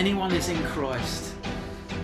anyone is in Christ,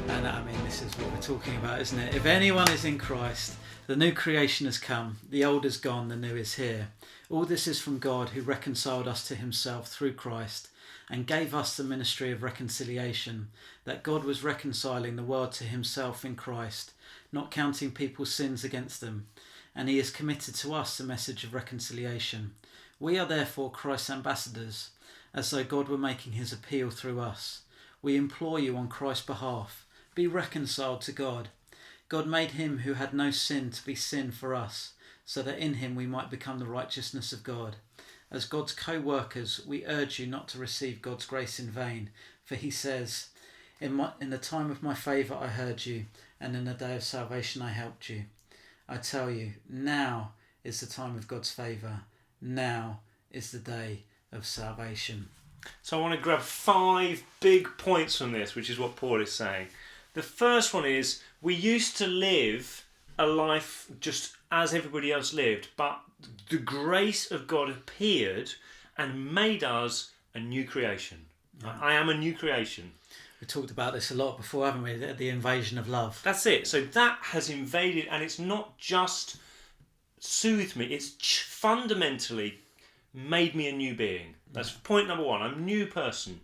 and I mean, this is what we're talking about, isn't it? If anyone is in Christ, the new creation has come, the old is gone, the new is here. All this is from God, who reconciled us to himself through Christ and gave us the ministry of reconciliation, that God was reconciling the world to himself in Christ, not counting people's sins against them, and he has committed to us the message of reconciliation. We are therefore Christ's ambassadors, as though God were making his appeal through us. We implore you on Christ's behalf, be reconciled to God. God made him who had no sin to be sin for us, so that in him we might become the righteousness of God. As God's co-workers, we urge you not to receive God's grace in vain, for he says, in the time of my favour I heard you, and in the day of salvation I helped you. I tell you, now is the time of God's favour. Now is the day of salvation. So I want to grab 5 big points from this, which is what Paul is saying. The first one is, we used to live a life just as everybody else lived, but the grace of God appeared and made us a new creation. Yeah. I am a new creation. We talked about this a lot before, haven't we? The invasion of love. That's it. So that has invaded, and it's not just soothed me, it's fundamentally made me a new being. That's point number 1. I'm a new person,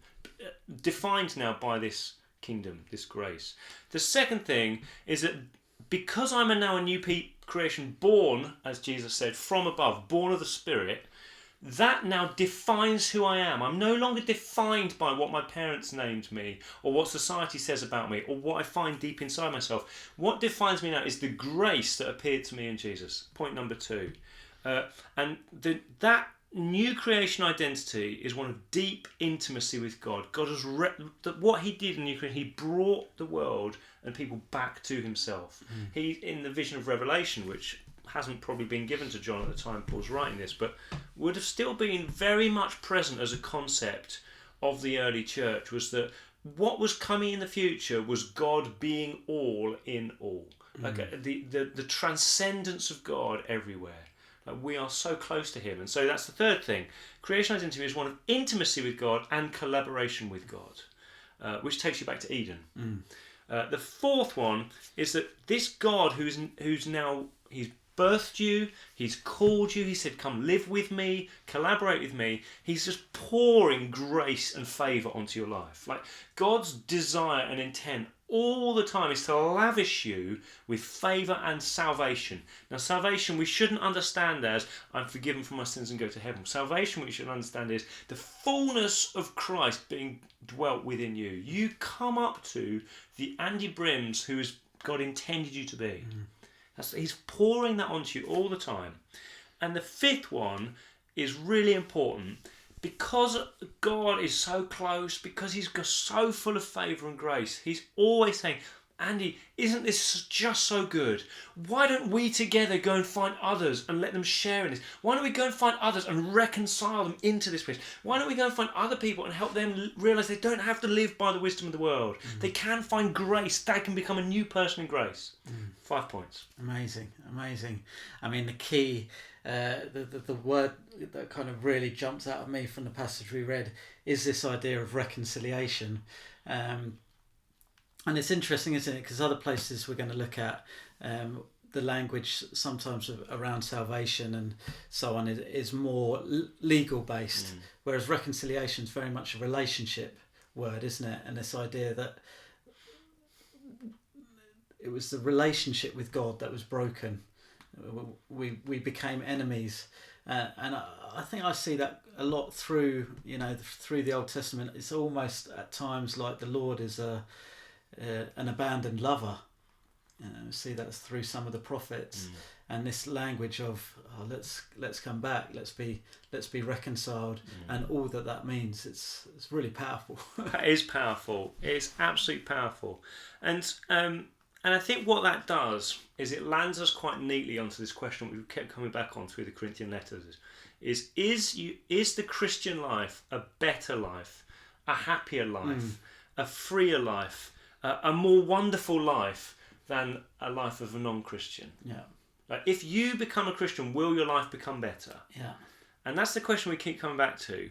defined now by this kingdom, this grace. The second thing is that because I'm now a new creation, born, as Jesus said, from above, born of the Spirit, that now defines who I am. I'm no longer defined by what my parents named me, or what society says about me, or what I find deep inside myself. What defines me now is the grace that appeared to me in Jesus. Point number 2. That new creation identity is one of deep intimacy with God. God has what he did in new creation, he brought the world and people back to himself. He, in the vision of Revelation, which hasn't probably been given to John at the time Paul's writing this, but would have still been very much present as a concept of the early church, was that what was coming in the future was God being all in all. Like the transcendence of God everywhere. We are so close to him. And so that's the third thing. Creation identity is one of intimacy with God and collaboration with God, which takes you back to Eden. The fourth one is that this God who's now, he's birthed you, he's called you, he said, come live with me, collaborate with me. He's just pouring grace and favour onto your life. Like, God's desire and intent all the time is to lavish you with favour and salvation. Now, salvation we shouldn't understand as I'm forgiven from my sins and go to heaven. Salvation we should understand is the fullness of Christ being dwelt within you. You come up to the Andy Brims who God intended you to be. He's pouring that onto you all the time. And the fifth one is really important. Because God is so close, because he's so full of favour and grace, he's always saying, Andy, isn't this just so good? Why don't we together go and find others and let them share in this? Why don't we go and find others and reconcile them into this place? Why don't we go and find other people and help them realise they don't have to live by the wisdom of the world? They can find grace. They can become a new person in grace. 5 points. Amazing. I mean, the key, the word that kind of really jumps out of me from the passage we read is this idea of reconciliation. And it's interesting, isn't it? Because other places we're going to look at, the language sometimes around salvation and so on is more legal based, whereas reconciliation is very much a relationship word, isn't it? And this idea that it was the relationship with God that was broken. We became enemies, and I think I see that a lot through the Old Testament. It's almost at times like the Lord is an abandoned lover. We see that through some of the prophets, and this language of let's come back, let's be reconciled, and all that means. It's really powerful. It is powerful. It's absolutely powerful, and I think what that does is it lands us quite neatly onto this question we've kept coming back on through the Corinthian letters: is the Christian life a better life, a happier life, a freer life, a more wonderful life than a life of a non-Christian? Yeah. Like, if you become a Christian, will your life become better? Yeah. And that's the question we keep coming back to.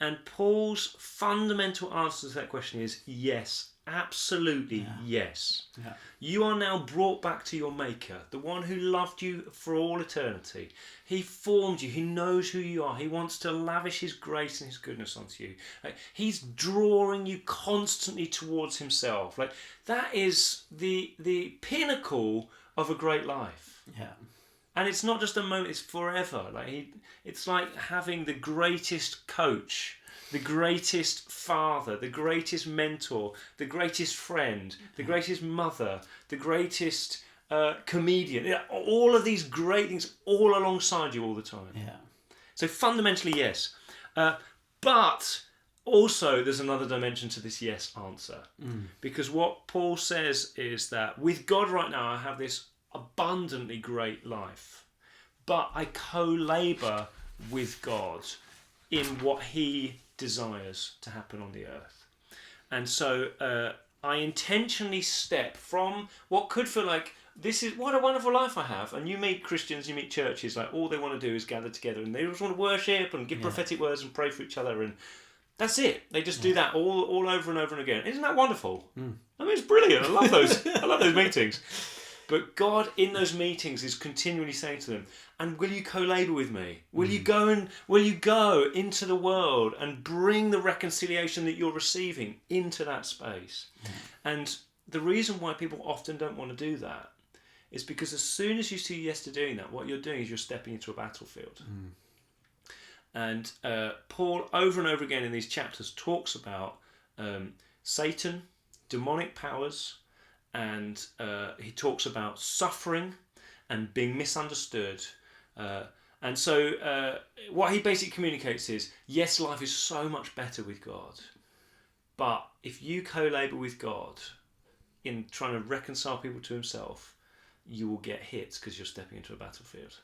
And Paul's fundamental answer to that question is yes, absolutely yes. Yeah. You are now brought back to your Maker, the one who loved you for all eternity. He formed you. He knows who you are. He wants to lavish his grace and his goodness onto you. He's drawing you constantly towards himself. Like, that is the pinnacle of a great life. Yeah. And it's not just a moment, it's forever. It's like having the greatest coach, the greatest father, the greatest mentor, the greatest friend, the greatest mother, the greatest comedian. All of these great things all alongside you all the time. Yeah. So fundamentally, yes. But also there's another dimension to this yes answer. Because what Paul says is that with God right now I have this abundantly great life, but I co-labour with God in what he desires to happen on the earth. And so I intentionally step from what could feel like, this is what a wonderful life I have. And you meet Christians, you meet churches, like all they want to do is gather together and they just want to worship and give prophetic words and pray for each other, and that's it. They just do that all over and over and again. Isn't that wonderful? I mean, it's brilliant. I love those. I love those meetings. But God in those meetings is continually saying to them, and will you co-labour with me? Will you go into the world and bring the reconciliation that you're receiving into that space? And the reason why people often don't want to do that is because as soon as you say yes to doing that, what you're doing is you're stepping into a battlefield. And Paul over and over again in these chapters talks about Satan, demonic powers, and he talks about suffering and being misunderstood. And so what he basically communicates is, yes, life is so much better with God, but if you co-labour with God in trying to reconcile people to himself, you will get hit because you're stepping into a battlefield.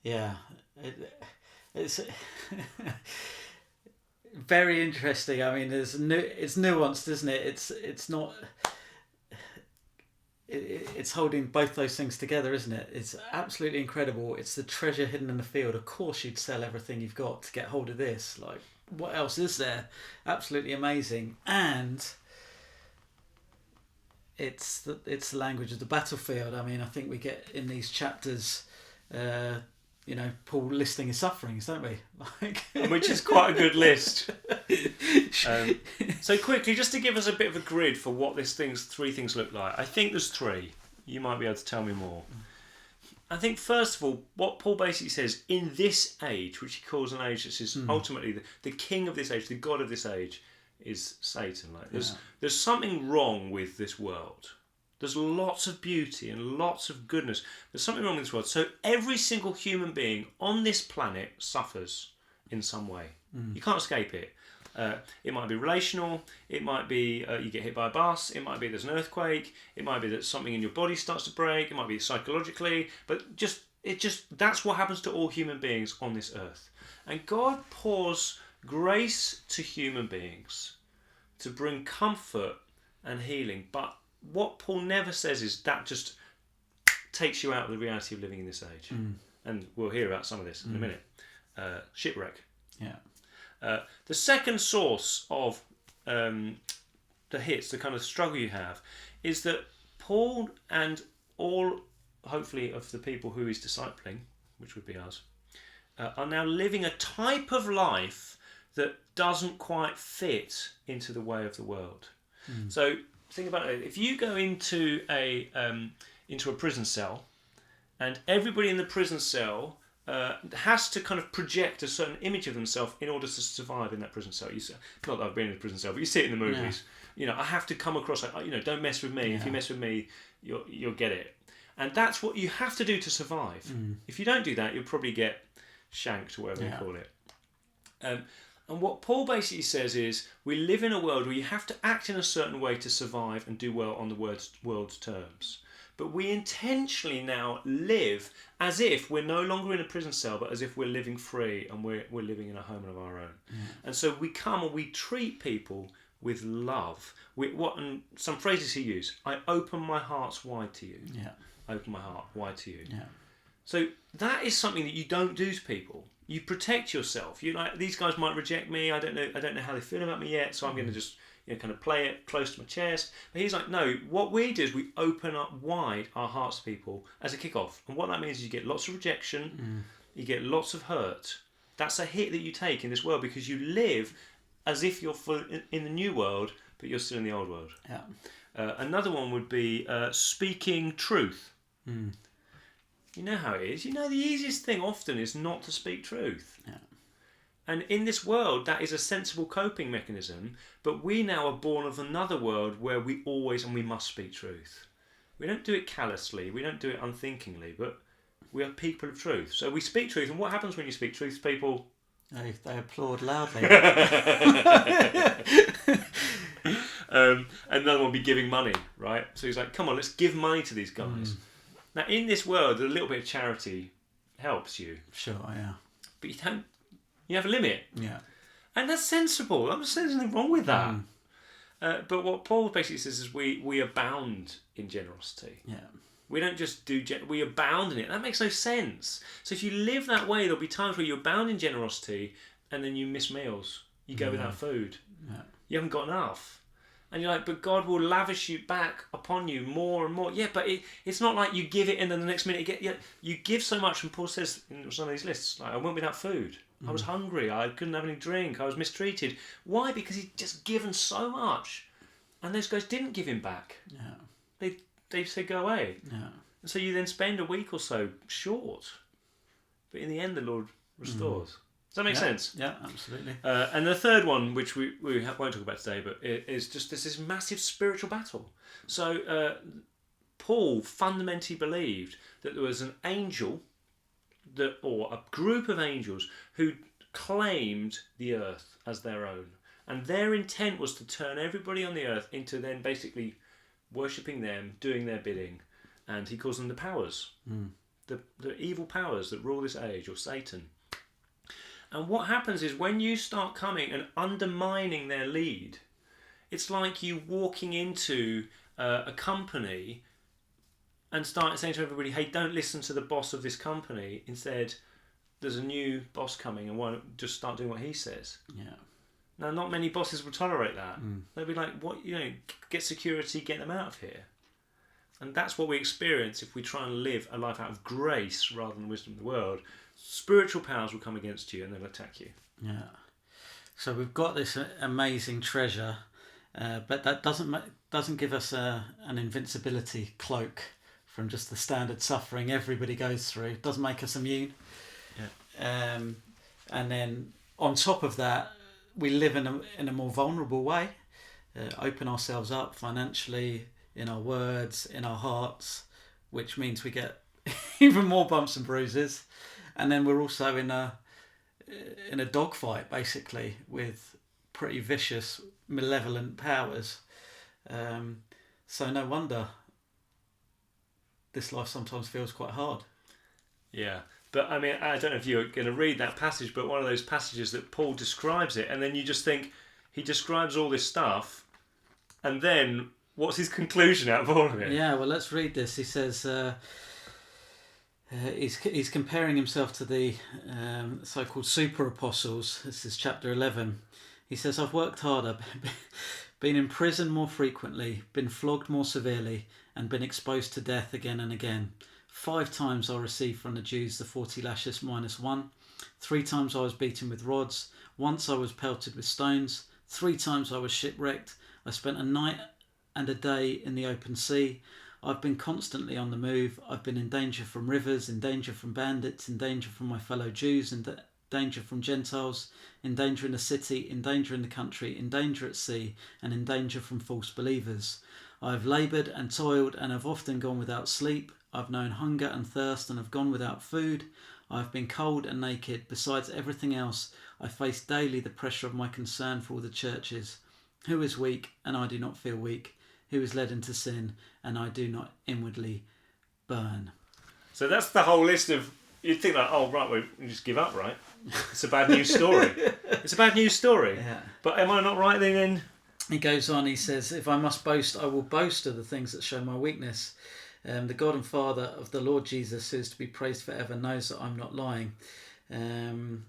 Yeah. It's very interesting. I mean, it's nuanced, isn't it? It's not. It's holding both those things together, isn't it? It's absolutely incredible. It's the treasure hidden in the field. Of course, you'd sell everything you've got to get hold of this. Like, what else is there? Absolutely amazing. And it's the language of the battlefield. I mean, I think we get in these chapters. Paul listing his sufferings, don't we? Which is quite a good list. So quickly, just to give us a bit of a grid for what three things look like. I think there's three. You might be able to tell me more. I think first of all, what Paul basically says, in this age, which he calls an age that is ultimately the king of this age, the god of this age, is Satan. There's something wrong with this world. There's lots of beauty and lots of goodness. There's something wrong with this world. So every single human being on this planet suffers in some way. You can't escape it. It might be relational. It might be you get hit by a bus. It might be there's an earthquake. It might be that something in your body starts to break. It might be psychologically. But that's what happens to all human beings on this earth. And God pours grace to human beings to bring comfort and healing. But what Paul never says is that just takes you out of the reality of living in this age. And we'll hear about some of this in a minute. Shipwreck. Yeah. The second source of the hits, the kind of struggle you have, is that Paul and all, hopefully, of the people who he's discipling, which would be us, are now living a type of life that doesn't quite fit into the way of the world. So think about it. If you go into a prison cell, and everybody in the prison cell has to kind of project a certain image of themselves in order to survive in that prison cell. Not that I've been in a prison cell, but you see it in the movies. Yeah. I have to come across like, don't mess with me. Yeah. If you mess with me, you'll get it. And that's what you have to do to survive. If you don't do that, you'll probably get shanked, or whatever you call it. And what Paul basically says is, we live in a world where you have to act in a certain way to survive and do well on the world's terms. But we intentionally now live as if we're no longer in a prison cell, but as if we're living free and we're living in a home of our own. And so we come and we treat people with love. And some phrases he used, I open my heart wide to you. Yeah. Open my heart wide to you. Yeah. So that is something that you don't do to people. You protect yourself. You like, these guys might reject me. I don't know how they feel about me yet. So I'm going to just kind of play it close to my chest. But he's like, no. What we do is we open up wide our hearts to people as a kickoff. And what that means is you get lots of rejection. You get lots of hurt. That's a hit that you take in this world because you live as if you're in the new world, but you're still in the old world. Yeah. Another one would be speaking truth. You know how it is. You know, the easiest thing often is not to speak truth. Yeah. And in this world, that is a sensible coping mechanism, but we now are born of another world where we always and we must speak truth. We don't do it callously, we don't do it unthinkingly, but we are people of truth. So we speak truth, and what happens when you speak truth to people? They applaud loudly. Another one would be giving money, right? So he's like, come on, let's give money to these guys. Now, in this world, a little bit of charity helps you. Sure, yeah. But you have a limit. Yeah. And that's sensible. I'm not saying there's anything wrong with that. But what Paul basically says is we abound in generosity. Yeah. We don't just we abound in it. That makes no sense. So if you live that way, there'll be times where you abound in generosity and then you miss meals. You go without food. Yeah. You haven't got enough. And you're like, but God will lavish you back upon you more and more. Yeah, but it's not like you give it and then the next minute you give so much. And Paul says in some of these lists, like, I went without food. I was hungry. I couldn't have any drink. I was mistreated. Why? Because he'd just given so much. And those guys didn't give him back. Yeah. They said, go away. Yeah. And so you then spend a week or so short. But in the end, the Lord restores. Does that make sense? Yeah, absolutely. And the third one, which we won't talk about today, but it is just this massive spiritual battle. So Paul fundamentally believed that there was an angel, or a group of angels, who claimed the earth as their own. And their intent was to turn everybody on the earth into then basically worshipping them, doing their bidding. And he calls them the powers, the evil powers that rule this age, or Satan. And what happens is when you start coming and undermining their lead, it's like you walking into a company and start saying to everybody, hey, don't listen to the boss of this company. Instead, there's a new boss coming and why don't just start doing what he says. Yeah. Now, not many bosses will tolerate that. They'll be like, what, get security, get them out of here. And that's what we experience if we try and live a life out of grace rather than wisdom of the world. Spiritual powers will come against you and they'll attack you. Yeah. So we've got this amazing treasure, but that doesn't give us an invincibility cloak from just the standard suffering everybody goes through. It doesn't make us immune. Yeah. And then on top of that, we live in a more vulnerable way. Open ourselves up financially, in our words, in our hearts, which means we get even more bumps and bruises. And then we're also in a dogfight, basically, with pretty vicious, malevolent powers. So no wonder this life sometimes feels quite hard. Yeah. But I mean, I don't know if you're going to read that passage, but one of those passages that Paul describes it, and then you just think, he describes all this stuff, and then what's his conclusion out of all of it? Yeah, well, let's read this. He says... he's comparing himself to the so-called super apostles. This is chapter 11. He says, I've worked harder, been in prison more frequently, been flogged more severely, and been exposed to death again and again. 5 times I received from the Jews the 40 lashes -1. 3 times I was beaten with rods. Once I was pelted with stones. 3 times I was shipwrecked. I spent a night and a day in the open sea. I've been constantly on the move. I've been in danger from rivers, in danger from bandits, in danger from my fellow Jews, in danger from Gentiles, in danger in the city, in danger in the country, in danger at sea, and in danger from false believers. I've laboured and toiled and have often gone without sleep. I've known hunger and thirst and have gone without food. I've been cold and naked. Besides everything else, I face daily the pressure of my concern for all the churches. Who is weak and I do not feel weak? Who is led into sin and I do not inwardly burn? So that's the whole list of... You'd think like, oh, right, we just give up, right? It's a bad news story. It's a bad news story. Yeah. But am I not right then? He goes on, he says, if I must boast, I will boast of the things that show my weakness. The God and Father of the Lord Jesus, who is to be praised forever, knows that I'm not lying. And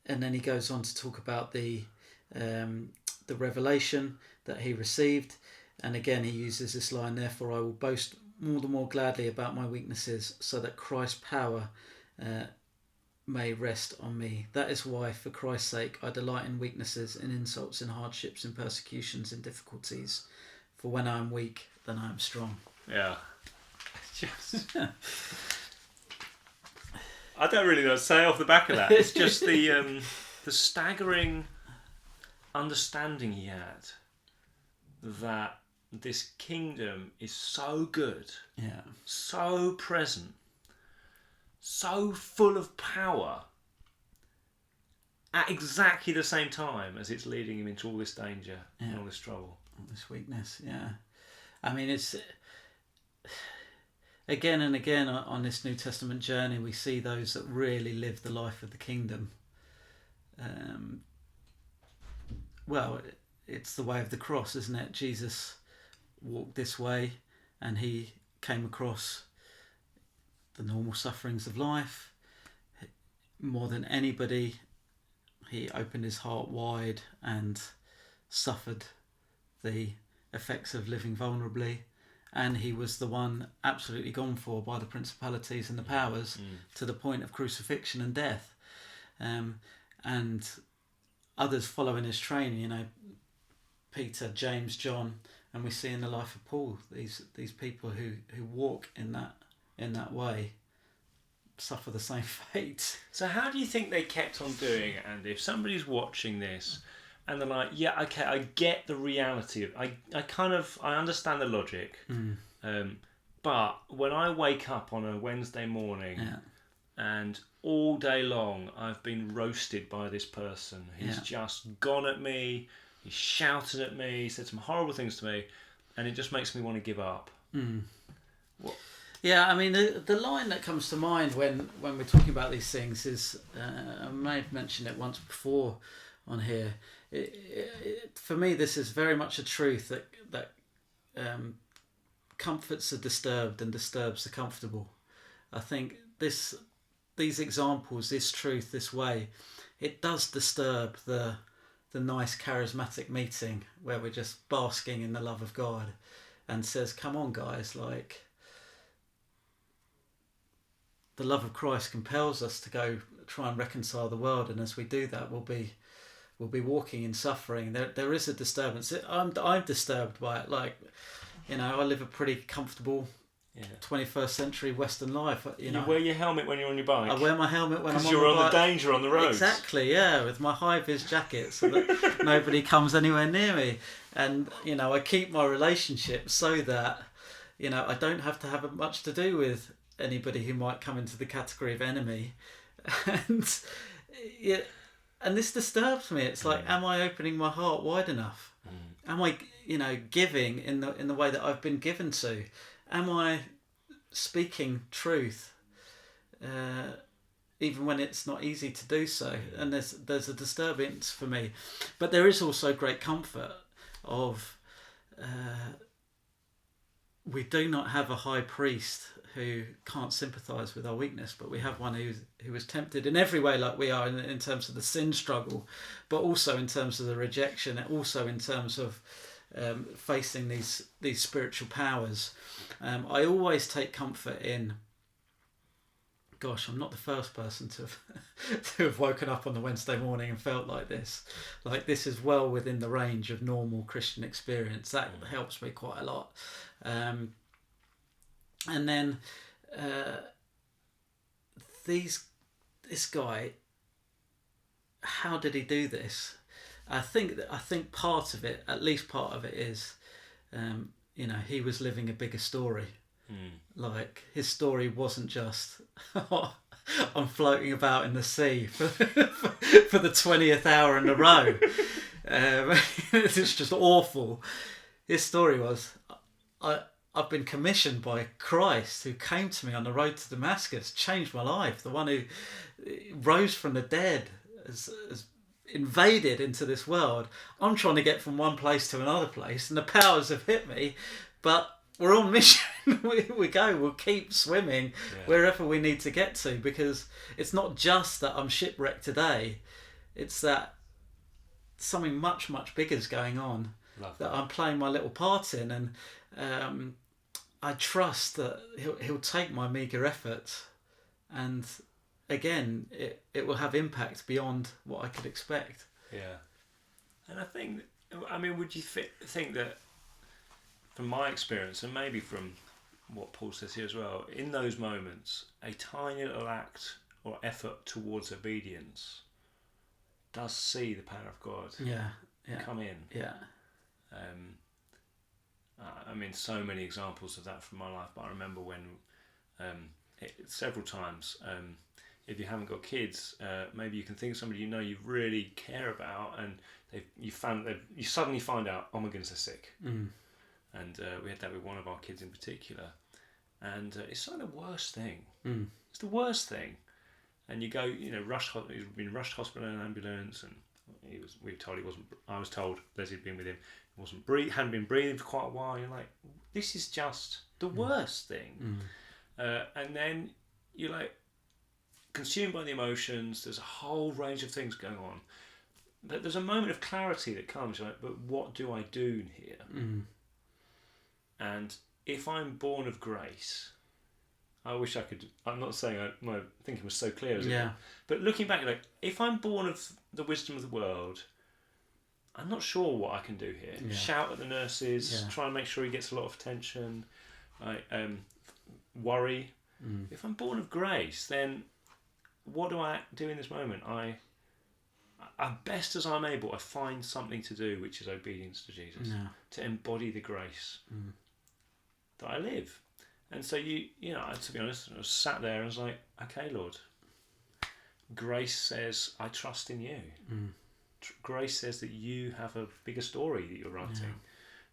then he goes on to talk about the revelation that he received. And again, he uses this line, therefore I will boast all the more gladly about my weaknesses, so that Christ's power may rest on me. That is why, for Christ's sake, I delight in weaknesses, in insults, in hardships, in persecutions, in difficulties. For when I am weak, then I am strong. Yeah. I don't really know what to say off the back of that. It's just the staggering understanding he had that this kingdom is so good, so present, so full of power at exactly the same time as it's leading him into all this danger and all this trouble. All this weakness, I mean, it's again and again on this New Testament journey, we see those that really live the life of the kingdom. Well, it's the way of the cross, isn't it? Jesus walked this way and he came across the normal sufferings of life. More than anybody, he opened his heart wide and suffered the effects of living vulnerably, and he was the one absolutely gone for by the principalities and the powers to the point of crucifixion and death. And others following his training, Peter, James, John, and we see in the life of Paul these people who walk in that way suffer the same fate. So how do you think they kept on doing it? And if somebody's watching this and they're like, yeah, okay, I get the reality of I understand the logic, but when I wake up on a Wednesday morning and all day long I've been roasted by this person, he's just gone at me, he's shouted at me, he said some horrible things to me, and it just makes me want to give up. What? Yeah, I mean, the line that comes to mind when we're talking about these things is, I may have mentioned it once before on here, for me this is very much a truth that comforts the disturbed and disturbs the comfortable. I think these examples, this truth, this way, it does disturb the nice charismatic meeting where we're just basking in the love of God and says, come on guys, like the love of Christ compels us to go try and reconcile the world, and as we do that we'll be walking in suffering. There is a disturbance. I'm disturbed by it. Like, I live a pretty comfortable 21st century Western life. You wear your helmet when you're on your bike. I wear my helmet when I'm on the bike. Because you're on the danger on the road. Exactly, with my high-vis jacket so that nobody comes anywhere near me. And, I keep my relationship so that, I don't have to have much to do with anybody who might come into the category of enemy. And this disturbs me. It's like, am I opening my heart wide enough? Am I, giving in the way that I've been given to? Am I speaking truth, even when it's not easy to do so? And there's a disturbance for me, but there is also great comfort of we do not have a high priest who can't sympathise with our weakness, but we have one who was tempted in every way like we are in terms of the sin struggle, but also in terms of the rejection, and also in terms of facing these spiritual powers. I always take comfort in, gosh, I'm not the first person to have woken up on the Wednesday morning and felt like this. Like, this is well within the range of normal Christian experience. That helps me quite a lot. And then this guy, how did he do this? I think part of it, at least part of it, is he was living a bigger story. Like, his story wasn't just I'm floating about in the sea for the 20th hour in a row. It's just awful. His story was, I've been commissioned by Christ, who came to me on the road to Damascus, changed my life. The one who rose from the dead has invaded into this world. I'm trying to get from one place to another place, and the powers have hit me, but we're on mission. we go. We'll keep swimming wherever we need to get to, because it's not just that I'm shipwrecked today. It's that something much, much bigger is going on that I'm playing my little part in, and I trust that he'll take my meagre effort, and again, it will have impact beyond what I could expect. Yeah. And I think, would you think that, from my experience, and maybe from what Paul says here as well, in those moments, a tiny little act or effort towards obedience does see the power of God come in. Yeah. So many examples of that from my life, but I remember when several times, if you haven't got kids, maybe you can think of somebody you really care about, and you suddenly find out, oh my goodness, they're sick. And we had that with one of our kids in particular, and it's like the worst thing. It's the worst thing. And you go, he's been rushed hospital in an ambulance, and I was told Leslie had been with him, hadn't been breathing for quite a while. You're like, this is just the worst thing. And then you're like consumed by the emotions. There's a whole range of things going on, but there's a moment of clarity that comes. You're like, but what do I do here? And if I'm born of grace, I wish I could. I'm not saying my thinking was so clear as it was, but looking back, like, if I'm born of the wisdom of the world, I'm not sure what I can do here. Shout at the nurses, try and make sure he gets a lot of attention, worry. If I'm born of grace, then what do I do in this moment? I best as I'm able, I find something to do, which is obedience to Jesus, to embody the grace that I live. And so to be honest, I was sat there and I was like, okay, Lord, grace says I trust in you. Grace says that you have a bigger story that you're writing,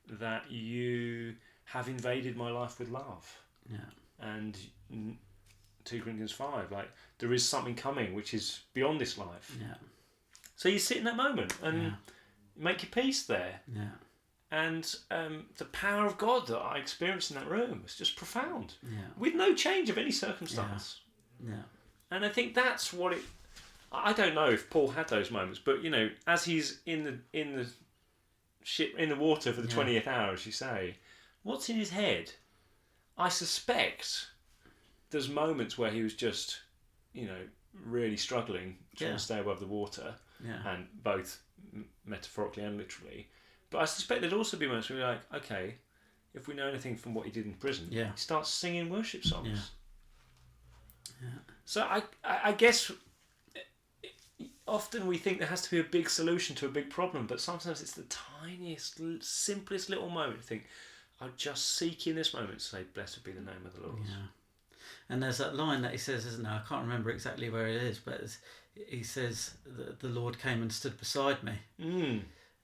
that you have invaded my life with love. And 2 Corinthians 5, like, there is something coming which is beyond this life. So you sit in that moment and make your peace there. And the power of God that I experienced in that room was just profound, with no change of any circumstance. And I think that's what it. I don't know if Paul had those moments, but as he's in the ship in the water for the 20th hour, as you say, what's in his head? I suspect there's moments where he was just, really struggling trying to stay above the water, and both metaphorically and literally. But I suspect there'd also be moments where you're like, okay, if we know anything from what he did in prison, he starts singing worship songs. So I guess often we think there has to be a big solution to a big problem, but sometimes it's the tiniest, simplest little moment. You think, I'll just seek in this moment to say, blessed be the name of the Lord. And there's that line that he says, isn't there? I can't remember exactly where it is, but he says that the Lord came and stood beside me.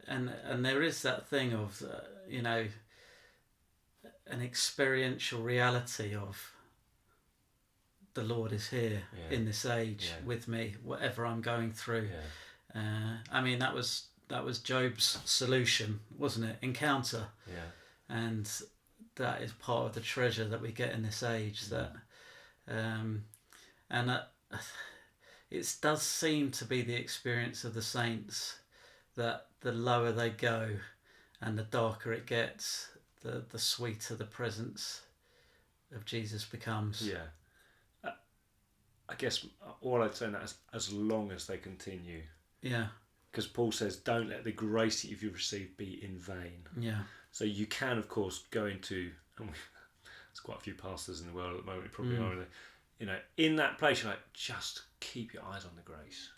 And there is that thing of, an experiential reality of the Lord is here in this age with me, whatever I'm going through. That was Job's solution, wasn't it? Encounter. And that is part of the treasure that we get in this age. It does seem to be the experience of the saints that the lower they go and the darker it gets, the sweeter the presence of Jesus becomes. I guess all I'd say is as long as they continue. Because Paul says, don't let the grace that you've received be in vain. So you can, of course, go into, and there's quite a few pastors in the world at the moment, probably are, in that place, you're like, just keep your eyes on the grace.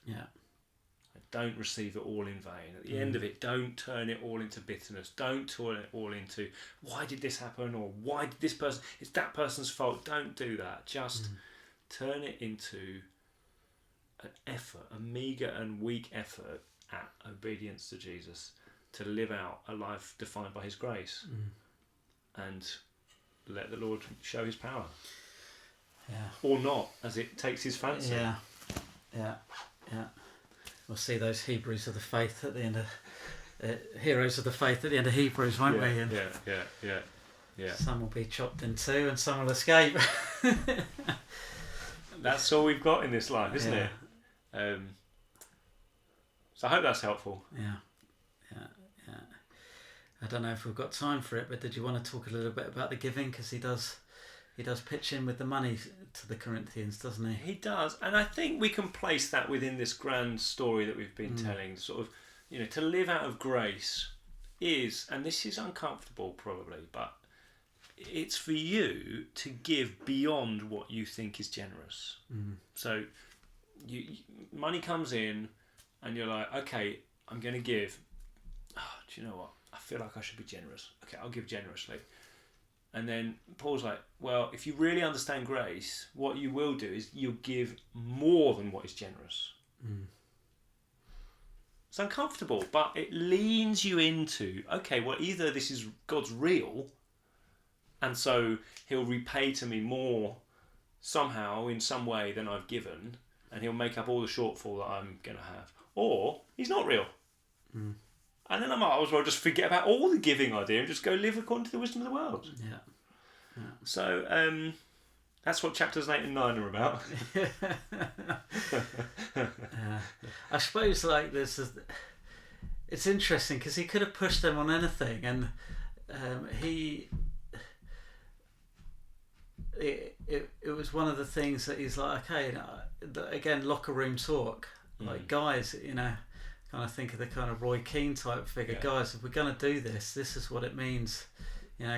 Don't receive it all in vain. At the end of it, don't turn it all into bitterness. Don't turn it all into, why did this happen? Or why did this person, it's that person's fault. Don't do that. Just turn it into an effort, a meagre and weak effort at obedience to Jesus, to live out a life defined by his grace. And let the Lord show his power. Or not, as it takes his fancy. We'll see those Hebrews of the faith at the end of heroes of the faith at the end of Hebrews, won't we? And Yeah. Some will be chopped in two and some will escape. That's all we've got in this life, isn't it? So I hope that's helpful. Yeah. I don't know if we've got time for it, but did you want to talk a little bit about the giving? Because he does pitch in with the money to the Corinthians, doesn't he? He does, and I think we can place that within this grand story that we've been telling. Sort of, to live out of grace is, and this is uncomfortable probably, but it's for you to give beyond what you think is generous. So money comes in and you're like, okay, I'm going to give. Do you know what? I feel like I should be generous. Okay, I'll give generously. And then Paul's like, well, if you really understand grace, what you will do is you'll give more than what is generous. It's uncomfortable, but it leans you into, okay, well, either this is God's real, and so he'll repay to me more somehow in some way than I've given, and he'll make up all the shortfall that I'm going to have, or he's not real. And then I might as well just forget about all the giving I do and just go live according to the wisdom of the world. Yeah. So that's what chapters 8 and 9 are about. I suppose it's interesting because he could have pushed them on anything, and it was one of the things that he's like, okay, again, locker room talk, like guys, kind of think of the kind of Roy Keane type figure. Yeah. Guys, if we're going to do this, this is what it means.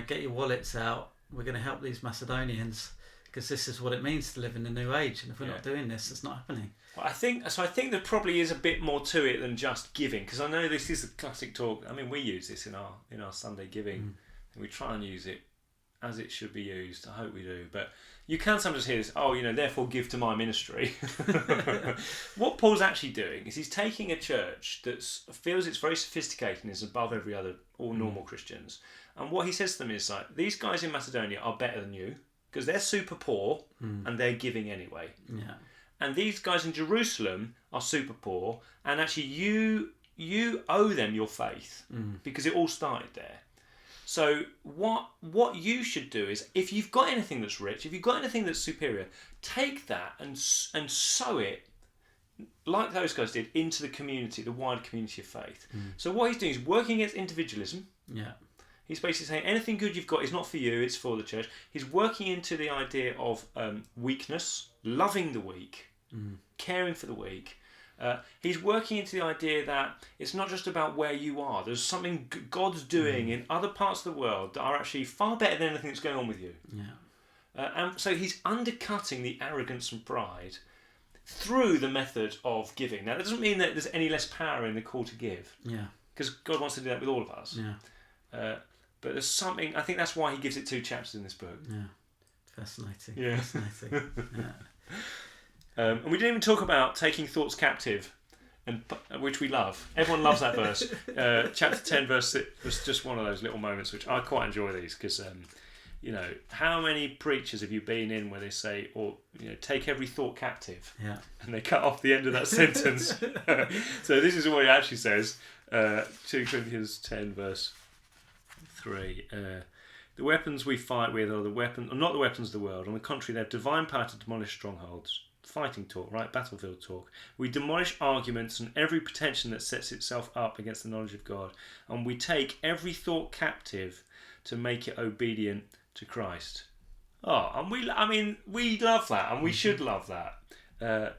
Get your wallets out. We're going to help these Macedonians because this is what it means to live in the new age. And if we're not doing this, it's not happening. Well, I think there probably is a bit more to it than just giving, because I know this is the classic talk. I mean, we use this in our Sunday giving, and we try and use it as it should be used. I hope we do, but you can sometimes hear this, therefore give to my ministry. What Paul's actually doing is he's taking a church that feels it's very sophisticated and is above all normal Christians. And what he says to them is like, these guys in Macedonia are better than you because they're super poor and they're giving anyway. Yeah. And these guys in Jerusalem are super poor, and actually you owe them your faith because it all started there. So what you should do is, if you've got anything that's rich, if you've got anything that's superior, take that and sow it, like those guys did, into the community, the wider community of faith. So what he's doing is working against individualism. Yeah. He's basically saying anything good you've got is not for you, it's for the church. He's working into the idea of weakness, loving the weak, caring for the weak. He's working into the idea that it's not just about where you are. There's something God's doing in other parts of the world that are actually far better than anything that's going on with you. Yeah. And so he's undercutting the arrogance and pride through the method of giving. Now, that doesn't mean that there's any less power in the call to give. Yeah. Because God wants to do that with all of us. Yeah. But there's something, I think that's why he gives it 2 chapters in this book. Yeah. Fascinating. Yeah. Fascinating. Yeah. And we didn't even talk about taking thoughts captive, which we love. Everyone loves that verse. Chapter 10, verse 6 was just one of those little moments which I quite enjoy these because, how many preachers have you been in where they say, take every thought captive? Yeah. And they cut off the end of that sentence. So this is what it actually says. 2 Corinthians 10, verse 3. The weapons we fight with are not the weapons of the world. On the contrary, they have divine power to demolish strongholds. Fighting talk, right? Battlefield talk. We demolish arguments and every pretension that sets itself up against the knowledge of God, and we take every thought captive to make it obedient to Christ. And we love that, and we should love that.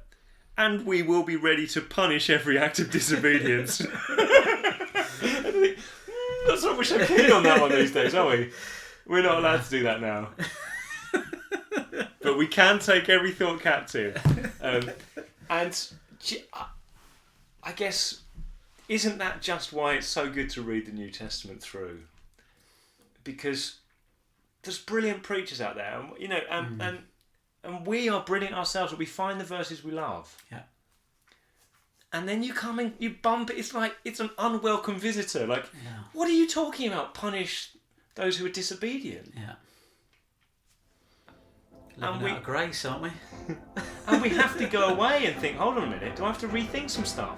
And we will be ready to punish every act of disobedience. That's not we're so keen on that one these days, are we? We're not allowed to do that now. But we can take every thought captive. And I guess, isn't that just why it's so good to read the New Testament through? Because there's brilliant preachers out there, and we are brilliant ourselves, but we find the verses we love. Yeah. And then you come and you bump it. It's like it's an unwelcome visitor. Like, what are you talking about? Punish those who are disobedient. Yeah. Living out of grace, aren't we? And we have to go away and think, hold on a minute, do I have to rethink some stuff?